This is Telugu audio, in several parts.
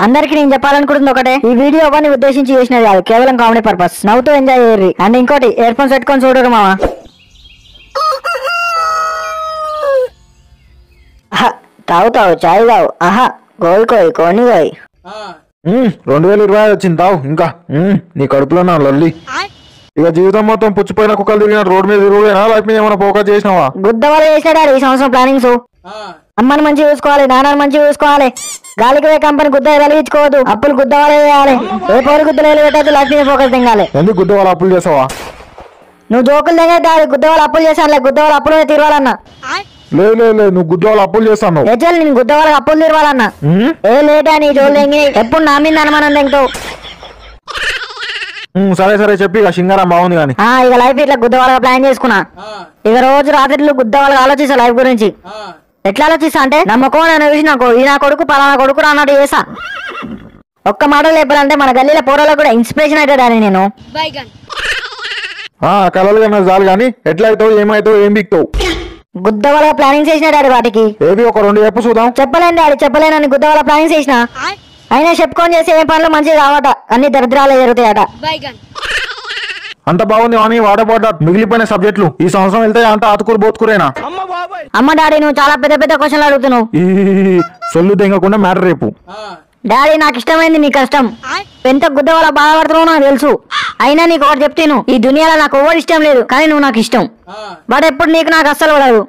అందరికి నేను చెప్పాలనుకుంటుంది ఒకటే, ఈ వీడియో ఎవరిని ఉద్దేశించి చేసినది కాదు, కేవలం కామెడీ పర్పస్. నవ్వుతూ ఎంజాయ్ చేయరు. అండ్ ఇంకోటి, ఇయర్ ఫోన్స్ పెట్టుకొని చూడరు మామ. తావు చాయ్ తావు. ఆహా కోయి కోని కోయి. 2020 వచ్చింది తావు. ఇంకా నీ కడుపులో నా లల్లి. ఇక జీవితం మొత్తం పుచ్చిపోయిన కుక్కలు తిరిగిన రోడ్ మీద తిరుగులేనా, లైఫ్ మీద ఏమైనా ఫోకస్ చేసినావా? గుద్దవాళ్ళు చేసినాడు ఈ సంవత్సరం ప్లానింగ్స్. అమ్మని మంచిగా చూసుకోవాలి, నాన్నని మంచిగా చూసుకోవాలి, గాలికి పోయే కంపెనీ గుద్ద వెలిగించుకోవద్దు, అప్పులు గుద్దవాళ్ళే చేయాలి, ఏ పౌరు గుద్దలు పెట్టద్దు, లైఫ్ మీద ఫోకస్ తింగాలి. ఎందుకు గుద్దవాళ్ళు అప్పులు చేసావా? నువ్వు జోకులు దిగ గుద్దవాళ్ళు అప్పులు చేశాను, గుద్దవాళ్ళు అప్పులు తిరవాలన్నా. లేదు నువ్వు గుద్దవాళ్ళు అప్పులు చేస్తాను. నేను గుద్దవాళ్ళకి అప్పులు తిరవాలన్నా. ఏ లేటా నీ జోలు తెంగి ఎప్పుడు నా మీద అనుమానం తెంగుతావు. సరే చెప్పి ఇక సింగారం బాగుంది కానీ ఇక లైఫ్ ఇట్లా గుద్దవాళ్ళగా ప్లాన్ చేసుకున్నా. ఇక రోజు రాత్రిలో గుద్దవాళ్ళగా ఆలోచిస్తా లైఫ్ గురించి. ఎట్లా ఆలోచిస్తా అంటే, నమ్మకం నన్ను చూసి ఈ నా కొడుకు పలానా కొడుకు అన్నట్టు చేసా. ఒక్క మాటలు చెప్పాలంటే మన గల్లీల పోరాలకు కూడా ఇన్స్పిరేషన్ అవుతాడు అని నేను. కలలు కన్నా చాలు కానీ ఎట్లా అవుతావు, ఏమవుతావు, ఏం బిక్తావు? గుద్దవాళ్ళగా ప్లానింగ్ చేసిన డాడీ వాటికి. ఏది ఒక 2 చెప్పు చూద్దాం. చెప్పలేను డాడీ, చెప్పలేనని గుద్దవాళ్ళ ప్లానింగ్ చేసిన. అయినా చెప్పుకొని చేసే ఏ పనులు మంచిగా కావట, అన్ని దరిద్రాలే జరుగుతాయట. అంత బాగుంది కానీ వాడబోట మిగిలిపోయిన సబ్జెక్టులు ఈ సంవత్సరం వెళ్తే అంత ఆతుకూరు బోతుకురేనా? అమ్మ డాడీ నువ్వు చాలా పెద్ద క్వశ్చన్లు అడుగుతున్నావు. ఈ సొల్లు తెగకుండా మ్యాటర్ రేపు. డాడీ నాకు ఇష్టమైంది నీ కష్టం. ఎంత గుద్ద వల్ల బాధపడుతున్నావు నాకు తెలుసు. అయినా నీకు ఒకటి చెప్తాను, ఈ దునియాలో నాకు ఎవరు ఇష్టం లేదు, కానీ నువ్వు నాకు ఇష్టం. బట్ ఎప్పుడు నీకు నాకు అస్సలు పడదు.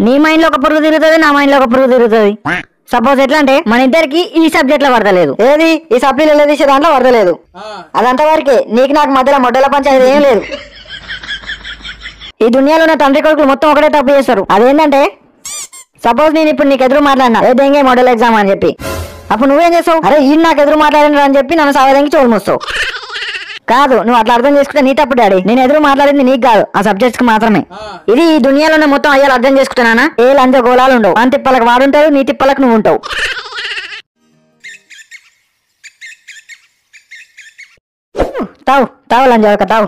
నీ మైండ్ లో ఒక పురుగు తిరుగుతుంది, నా మైండ్ లో ఒక పురుగు తిరుగుతుంది. సపోజ్ ఎట్లా అంటే, మన ఇద్దరికి ఈ సబ్జెక్ట్ లో పడతలేదు, ఏది ఈ సప్లీలో తీసే దాంట్లో పడతలేదు. అదంతా వరకే, నీకు నాకు మధ్యలో మొడ్డల పంచాయతీ ఏం లేదు. ఈ దునియాలో ఉన్న తండ్రి కొడుకులు మొత్తం ఒకటే తప్పు చేస్తారు. అదేంటంటే, సపోజ్ నేను ఇప్పుడు నీకు ఎదురు మాట్లాడినా, ఏదేంగే మోడల్ ఎగ్జామ్ అని చెప్పి, అప్పుడు నువ్వేం చేస్తావు? అరే ఈ నాకు ఎదురు మాట్లాడినారు అని చెప్పి నన్ను సావదానికి చోటు మోస్తావు. కాదు, నువ్వు అట్లా అర్థం చేసుకుంటే నీ తప్పు డాడీ. నేను ఎదురు మాట్లాడింది నీకు కాదు, ఆ సబ్జెక్ట్స్ కి మాత్రమే. ఇది ఈ దునియాలోనే మొత్తం అయ్యాలు అర్థం చేసుకుంటున్నానా? ఏ లంచ గోళాలు ఉండవు. అని తిప్పలకు వాడుంటాడు, నీ తిప్పలకు నువ్వు ఉంటావు. తావు లంచ తావు.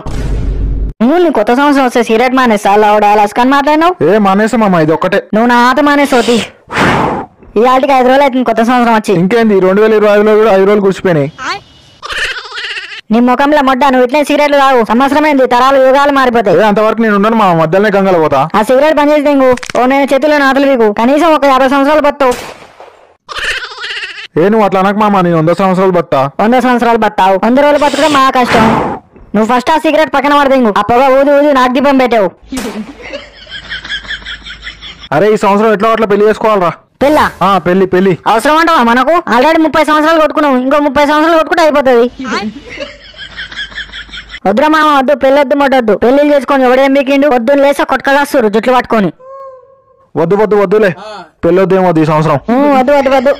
నువ్వు నీ కొత్త సంవత్సరం వస్తే సిగరెట్ మానేస్తా, లౌడా లస్కన్ మాట్లాడినావు. ఏ మానేసామమ్మా, ఇది ఒక్కటే. నువ్వు నా ఆట మానేసోతి. ఈ ఆటికి 5 రోజులు అవుతుంది కొత్త సంవత్సరం వచ్చి. ఇంకేంది 2025లో కూడా 5 రోజులు గుర్చిపోయినాయి. నీ ముఖంలో మొడ్డ, నువ్వు ఇట్లే సిగరెట్లు తాగు. సంవత్సరమైంది, తరాలు యుగాలు మారిపోతాయి. అంతవరకు నేను ఉండను మా మధ్యలోనే గంగలు పోతా. ఆ సిగరెట్ పని చేసి తెంగు. నేను చేతిలో నాతలు వీకు. కనీసం ఒక 50 సంవత్సరాలు బతావు. నువ్వు అట్లా అనకు మామ, నేను 100 సంవత్సరాలు బతా. 100 సంవత్సరాలు బతావు. 100 రోజులు బతకడం మా కష్టం. నువ్వు ఫస్ట్ ఆ సిగరెట్ పక్కన పడదేంగు. ఆ పొగ ఊది నాకు దీపం పెట్టావు. అరే ఈ సంవత్సరం ఎట్లా అట్లా పెళ్లి చేసుకోవాలరా. పెళ్ళా? పెళ్లి అవసరం అంటావా మనకు? ఆల్రెడీ 30 సంవత్సరాలు కొట్టుకున్నావు, ఇంకో 30 సంవత్సరాలు కొట్టుకుంటే అయిపోతుంది. వద్దురా మామ వద్దు, పెళ్ళొద్దు మొట్టొద్దు. పెళ్లి చేసుకొని ఎవడేం బీకిండు, పొద్దున్న లేసా కొట్టుకలాస్తారు జుట్లు పట్టుకొని. వద్దులే, పెళ్ళొద్దేమో ఈ సంవత్సరం. వద్దు.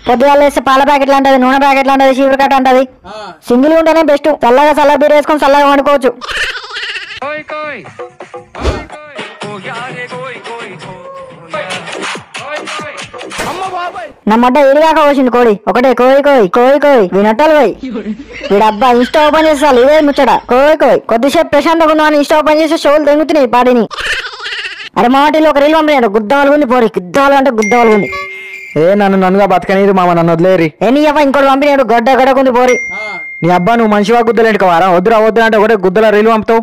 పొద్దుగాల వేస్తే పాల ప్యాకెట్లు అంటది, నూనె ప్యాకెట్లు అంటది, చీపురు కట్ట అంటది. సింగిల్ ఉంటేనే బెస్ట్. చల్లగా బీర్ వేసుకొని చల్లగా వండుకోవచ్చు. నా మొడ్డ ఇడిగాక వచ్చింది కోడి ఒకటే. కోయి వినట్టాలి పోయి. వీడబ్బా ఇన్స్టా ఓపెన్ చేస్తాను, ఇదే ముచ్చట. కోయి కొద్దిసేపు ప్రశాంతంగా ఉందని ఇన్స్టా ఓపెన్ చేస్తే షోలు తెంగుతున్నాయి పాడిని. అరే మాటిలో ఒక రీల్ పంపినాడు, గుద్దవాళ్ళు ఉంది పోరి. గుద్దవాళ్ళు అంటే గుద్దవాళ్ళు ఉంది. నన్నుగా బతకనేది మామ, నన్ను వదిలేరి. నీ అబ్బా ఇంకోటి పంపినాడు, గడ్డకుంది పోరి. నీ అబ్బా నువ్వు మంచిగా గుద్దలేంటి కవారా. వద్దురా అంటే ఒకటే గుద్దల రీలు పంపుతావు.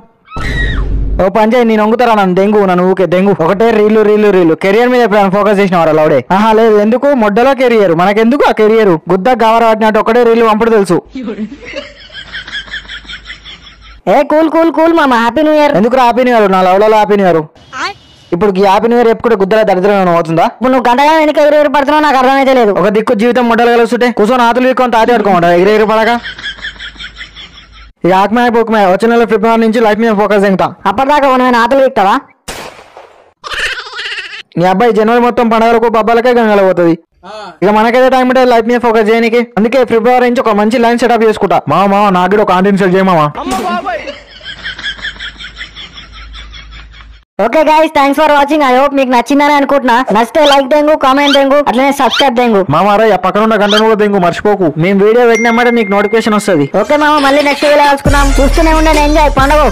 ఓ పంచాయతీ నేను వంగుతారా నన్ను దెంగు, నన్ను ఊకే దెంగు. ఒకటే రీలు. కెరియర్ మీద ఫోకస్ చేసిన వారు లౌడే. లేదు, ఎందుకు మొడ్డలో కెరియర్, మనకెందుకు ఆ కెరియర్? గుద్ద గవర పట్టినట్టు ఒకటే రీలు పంపుడు తెలుసు. కూల్ మామ, హ్యాపీ న్యూ ఇయర్. ఎందుకు హ్యాపీ న్యూ ఇయర్? నా లవ్లో హ్యాపీ న్యూ ఇయర్. ఇప్పుడు హ్యాపీ న్యూ ఇయర్ ఎప్పుడు గుద్దల దరిద్రం అవుతుందా? ఇప్పుడు నువ్వు గంటగా వెనక ఎగిరి పడుతున్నావు, నాకు అర్థమైతే లేదు. ఒక దిక్కు జీవితం మొడ్డలు కలుస్తుంటే కూర్చొని ఆతులు వీక్కొని తాతి పడుకోమంటా ఎగిరి పడక. ఇక ఆత్మీయ పోకమే వచ్చే నెల ఫిబ్రవరి నుంచి లైఫ్ మీద ఫోకస్ దిగుతా. అప్పటిదాకా నేను ఆటలు వీక్తావా? నీ అబ్బాయి జనవరి మొత్తం పండుగలకు పబ్బాలకే గంగల పోతుంది. ఇక మనకైతే టైం ఉంటే లైఫ్ మీద ఫోకస్ చేయడానికి. అందుకే ఫిబ్రవరి నుంచి ఒక మంచి లైన్ సెటప్ చేసుకుంటా. మామ నాకు కూడా ఒక కాంటెంట్ సెట్ చేయమా. Okay guys, thanks for watching. I hope మీకు నచ్చిందని అనుకుంటున్నా. నచ్చితే లైక్ దెంగు, కామెంట్ దెంగు, అట్లనే సబ్స్క్రైబ్ దెంగు. మామారా పక్కన ఉన్న గంటను కూడా దెంగు, మర్చిపోకు. మేము వీడియో పెట్టినామంటే నీకు నోటిఫికేషన్ వస్తుంది. ఓకే మామ, మళ్ళీ నెక్స్ట్ వీడియో కలుసుకుందాం. చూస్తూనే ఉండండి, ఎంజాయ్ పండుగ.